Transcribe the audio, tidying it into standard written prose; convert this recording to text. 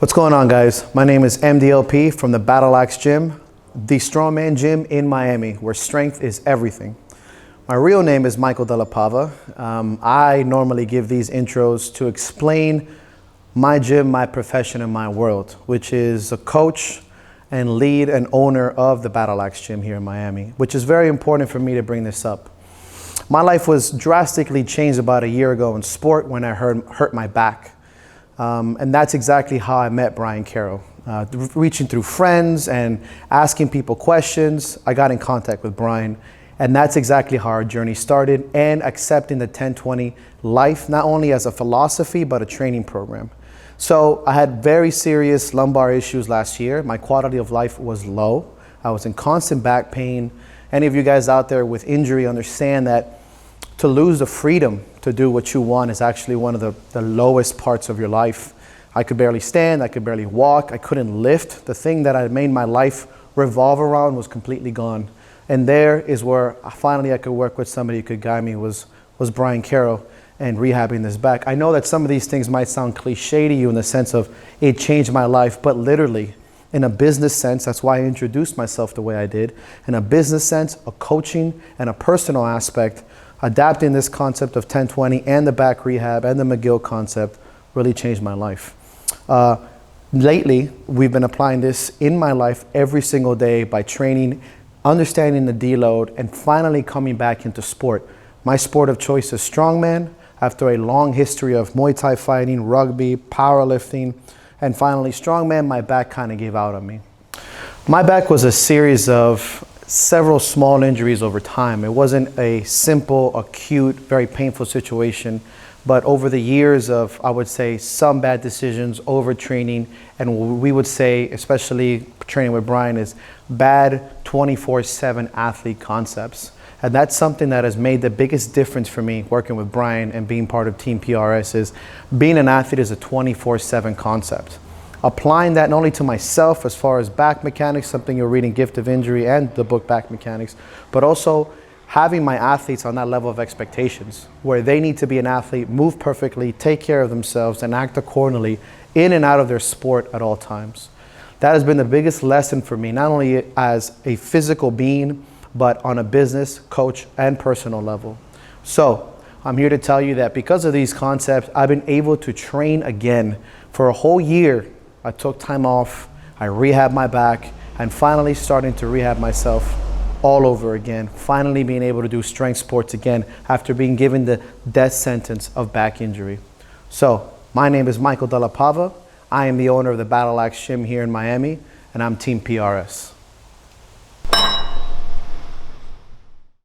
What's going on, guys? My name is Mdlp from the Battle Axe Gym, the strongman gym in Miami, where strength is everything. My real name is Michael Della Pava. I normally give these intros to explain my gym, my profession, and my world, which is a coach and lead and owner of the Battle Axe Gym here in Miami, which is very important for me to bring this up. My life was drastically changed about a year ago in sport when I hurt my back. And that's exactly how I met Brian Carroll. Reaching through friends and asking people questions, I got in contact with Brian. And that's exactly how our journey started, and accepting the 10-20 life, not only as a philosophy, but a training program. So I had very serious lumbar issues last year. My quality of life was low. I was in constant back pain. Any of you guys out there with injury understand that to lose the freedom to do what you want is actually one of the lowest parts of your life. I could barely stand, I could barely walk, I couldn't lift. The thing that I made my life revolve around was completely gone. And there is where finally I could work with somebody who could guide me, was Brian Carroll, and rehabbing this back. I know that some of these things might sound cliche to you in the sense of it changed my life, but literally in a business sense, that's why I introduced myself the way I did. In a business sense, a coaching and a personal aspect, adapting this concept of 10-20 and the back rehab and the McGill concept really changed my life. Lately, we've been applying this in my life every single day by training, understanding the deload, and finally coming back into sport. My sport of choice is strongman, after a long history of Muay Thai fighting, rugby, powerlifting, and finally strongman. My back kind of gave out on me. My back was a series of several small injuries over time. It wasn't a simple, acute, very painful situation, but over the years of, I would say, some bad decisions, overtraining, and what we would say, especially training with Brian, is bad 24/7 athlete concepts. And that's something that has made the biggest difference for me working with Brian and being part of Team PRS. Is being an athlete is a 24/7 concept. Applying that not only to myself as far as back mechanics, something you'll read in Gift of Injury and the book Back Mechanics, but also having my athletes on that level of expectations where they need to be an athlete, move perfectly, take care of themselves, and act accordingly in and out of their sport at all times. That has been the biggest lesson for me, not only as a physical being, but on a business, coach, and personal level. So I'm here to tell you that because of these concepts, I've been able to train again for a whole year. I took time off, I rehabbed my back, and finally starting to rehab myself all over again, finally being able to do strength sports again after being given the death sentence of back injury. So, my name is Michael Della Pava. I am the owner of the Battle Axe Gym here in Miami, and I'm Team PRS.